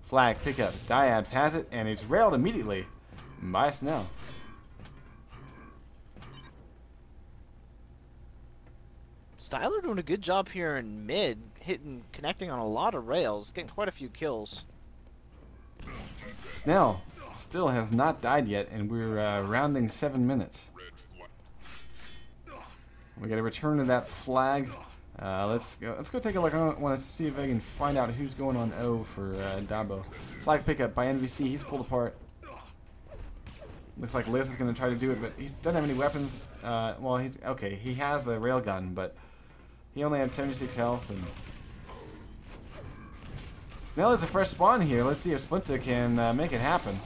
Flag pickup. Diabs has it, and it's railed immediately by Snell. Styler doing a good job here in mid, connecting on a lot of rails, getting quite a few kills. Snell still has not died yet, and we're rounding 7 minutes. We got to return to that flag. Let's go take a look. I want to see if I can find out who's going on O for Dobo. Flag pickup by NVC. He's pulled apart. Looks like Lith is going to try to do it, but he doesn't have any weapons. Well, he's okay. He has a railgun, but he only had 76 health. And Snell is a fresh spawn here. Let's see if Splinter can make it happen.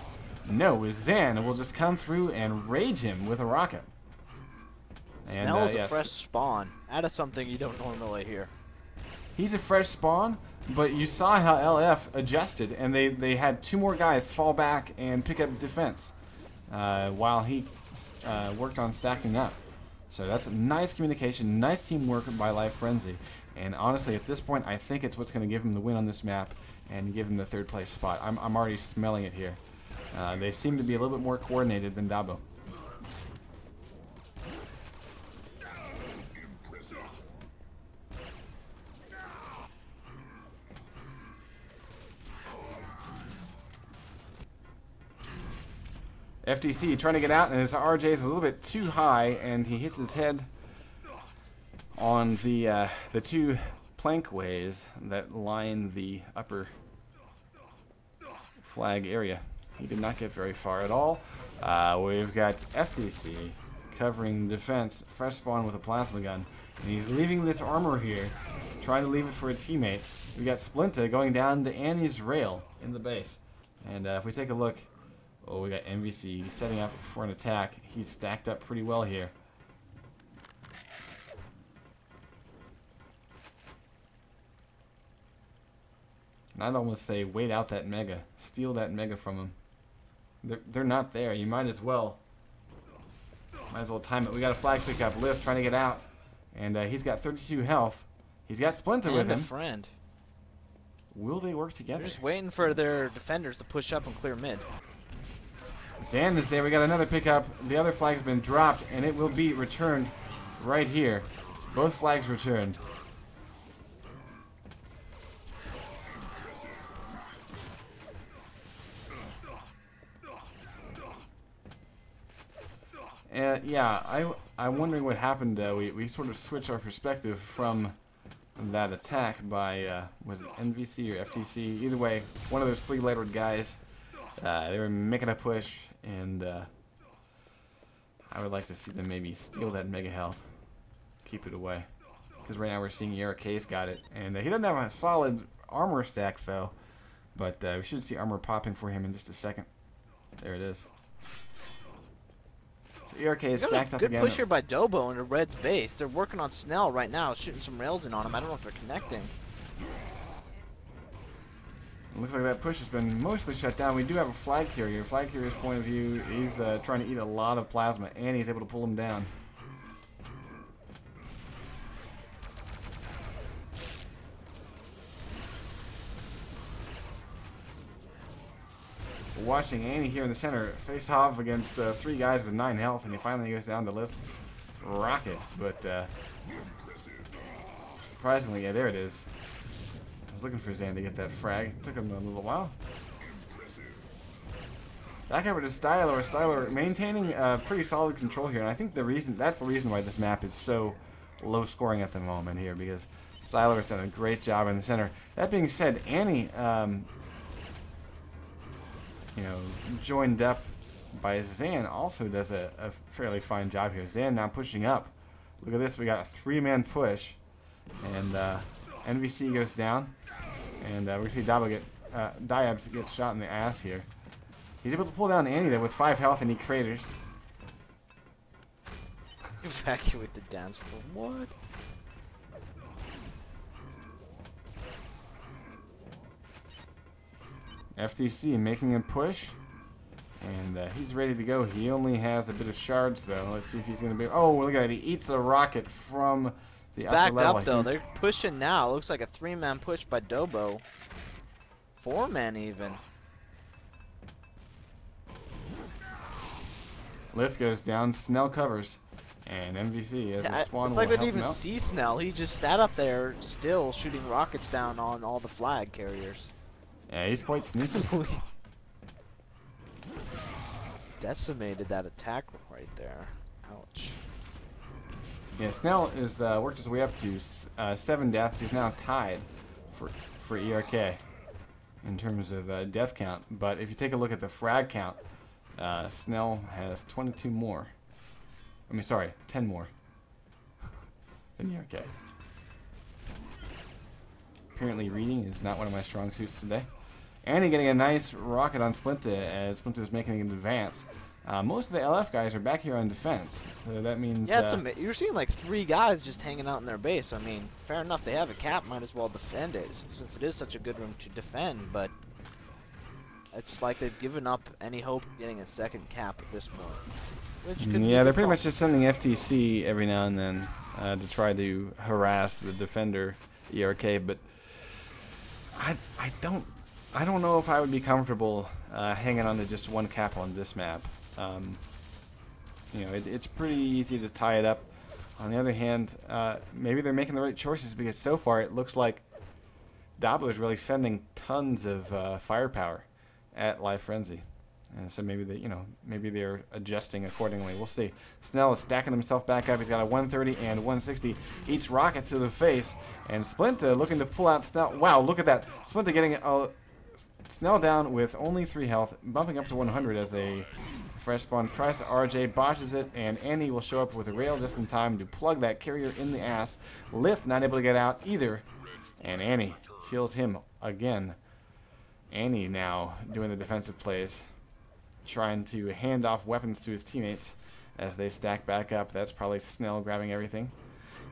No, Zan will just come through and rage him with a rocket. Snell is a yes. fresh spawn. Out of something you don't normally hear. He's a fresh spawn, but you saw how LF adjusted, and they had 2 more guys fall back and pick up defense while he worked on stacking up. So that's nice communication, nice teamwork by Life Frenzy. And honestly, at this point, I think it's what's going to give him the win on this map and give him the 3rd place spot. I'm already smelling it here. They seem to be a little bit more coordinated than Dabo. FTC trying to get out, and his RJ is a little bit too high, and he hits his head on the 2 plankways that line the upper flag area. He did not get very far at all. We've got FTC covering defense, fresh spawn with a plasma gun, and he's leaving this armor here, trying to leave it for a teammate. We got Splinter going down to Annie's rail in the base, and if we take a look. Oh, we got MVC setting up for an attack. He's stacked up pretty well here. And I'd almost say wait out that mega. Steal that mega from him. They're not there. You might as well. Might as well time it. We got a flag pickup. Lift trying to get out. And he's got 32 health. He's got Splinter with him. And a friend. Will they work together? They're just waiting for their defenders to push up and clear mid. Zan is there. We got another pickup. The other flag's been dropped, and it will be returned right here. Both flags returned. Yeah, I'm wondering what happened. We sort of switched our perspective from that attack by, was it NVC or FTC? Either way, one of those 3-lettered guys. They were making a push, and I would like to see them maybe steal that mega health. Keep it away. Because right now we're seeing Case got it. And he doesn't have a solid armor stack, though. But we should see armor popping for him in just a second. There it is. So ERK is stacked up again. Good push here by Dobo into Red's base. They're working on Snell right now, shooting some rails in on him. I don't know if they're connecting. It looks like that push has been mostly shut down. We do have a flag carrier. Flag carrier's point of view, he's trying to eat a lot of plasma, and he's able to pull him down. We're watching Annie here in the center face off against 3 guys with 9 health, and he finally goes down to Lift's rocket. But surprisingly, yeah, there it is. Looking for Zan to get that frag. It took him a little while. Back over to Styler. Styler maintaining pretty solid control here, and I think that's the reason why this map is so low scoring at the moment here, because Styler has done a great job in the center. That being said, Annie, joined up by Zan, also does a fairly fine job here. Zan now pushing up. Look at this. We got a 3-man push, and NVC goes down. And we see Diabs get shot in the ass here. He's able to pull down Annie there with 5 health, and he craters. Evacuate the dance floor. What? FTC making a push. And he's ready to go. He only has a bit of shards, though. Let's see if he's going to be... Oh, look at that. He eats a rocket from... It's backed up, though. They're pushing now. Looks like a 3-man push by Dobo. 4 men even. Lith goes down, Snell covers, and MVC as a spawn It's will like they help didn't him even out. see Snell. He just sat up there still shooting rockets down on all the flag carriers. Yeah, he's quite sneaky. Decimated that attack right there. Ouch. Yeah, Snell is worked his way up to 7 deaths. He's now tied for ERK in terms of death count. But if you take a look at the frag count, Snell has 22 more. I mean, sorry, 10 more than ERK. Apparently reading is not one of my strong suits today. Annie getting a nice rocket on Splinter as Splinter is making an advance. Most of the LF guys are back here on defense, so that means... Yeah, you're seeing like 3 guys just hanging out in their base. I mean, fair enough, they have a cap, might as well defend it, since it is such a good room to defend, but it's like they've given up any hope of getting a second cap at this point. Which could be yeah, they're pretty much just sending FTC every now and then to try to harass the defender ERK, but I don't know if I would be comfortable hanging on to just 1 cap on this map. You know, it's pretty easy to tie it up. On the other hand, maybe they're making the right choices because so far it looks like Dobo is really sending tons of firepower at Live Frenzy. And so maybe maybe they're adjusting accordingly. We'll see. Snell is stacking himself back up. He's got a 130 and 160. Eats rockets to the face. And Splinter looking to pull out Snell. Wow, look at that. Splinter getting Snell down with only 3 health, bumping up to 100 as a fresh spawn. Tries to RJ, botches it, and Annie will show up with a rail just in time to plug that carrier in the ass. Lith not able to get out either. And Annie kills him again. Annie now doing the defensive plays, trying to hand off weapons to his teammates as they stack back up. That's probably Snell grabbing everything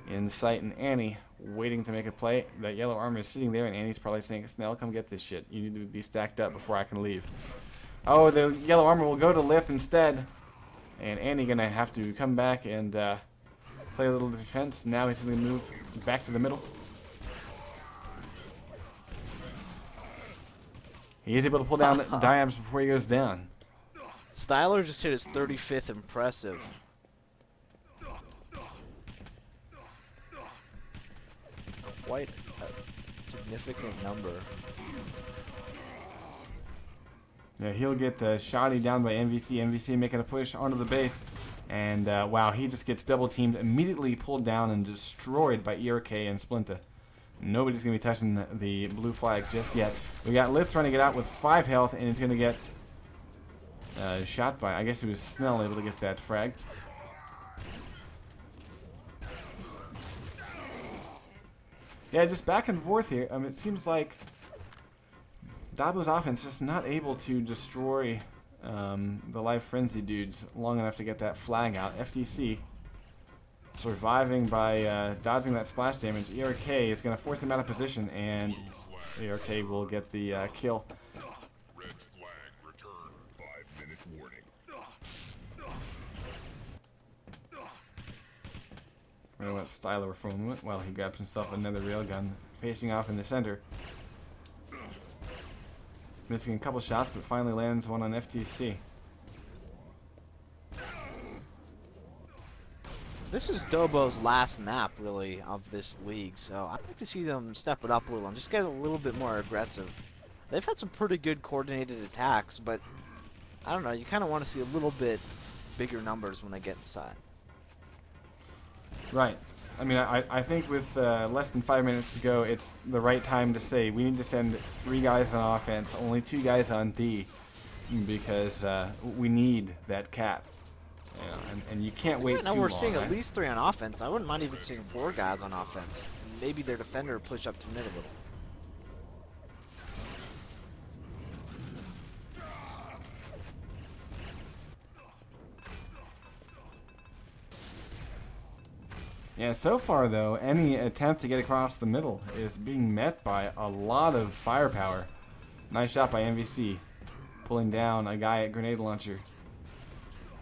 in sight, and Annie waiting to make a play. That yellow armor is sitting there, and Annie's probably saying, Snell, come get this shit. You need to be stacked up before I can leave. Oh, the yellow armor will go to Lith instead, and Annie gonna have to come back and play a little defense. Now he's gonna move back to the middle. He is able to pull down Diams before he goes down. Styler just hit his 35th impressive. Quite a significant number. Yeah, he'll get shoddy down by MVC. MVC making a push onto the base. And wow, he just gets double teamed, immediately pulled down and destroyed by ERK and Splinter. Nobody's going to be touching the blue flag just yet. We got Lith trying to get out with 5 health, and he's going to get shot by, I guess it was Snell able to get that frag. Yeah, just back and forth here. It seems like Dobo's offense just not able to destroy the Live Frenzy dudes long enough to get that flag out. FTC surviving by dodging that splash damage. ERK is going to force him out of position, and ERK will get the kill. Red flag return. 5-minute warning. We're going to let Styler for a moment while he grabs himself another railgun, facing off in the center. Missing a couple shots, but finally lands one on FTC. This is Dobo's last map, really, of this league, so I'd like to see them step it up a little and just get a little bit more aggressive. They've had some pretty good coordinated attacks, but I don't know, you kind of want to see a little bit bigger numbers when they get inside. Right. I mean, I think with less than 5 minutes to go, it's the right time to say we need to send 3 guys on offense, only 2 guys on D, because we need that cap. You know, and you can't wait right now too we're long, seeing right? at least 3 on offense. I wouldn't mind even seeing 4 guys on offense. Maybe their defender push up to mid a little. Yeah, so far though, any attempt to get across the middle is being met by a lot of firepower. Nice shot by MVC, pulling down a guy at grenade launcher.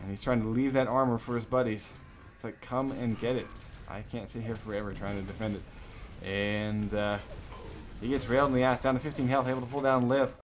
And he's trying to leave that armor for his buddies. It's like, come and get it. I can't sit here forever trying to defend it. And He gets railed in the ass, down to 15 health, able to pull down Lith.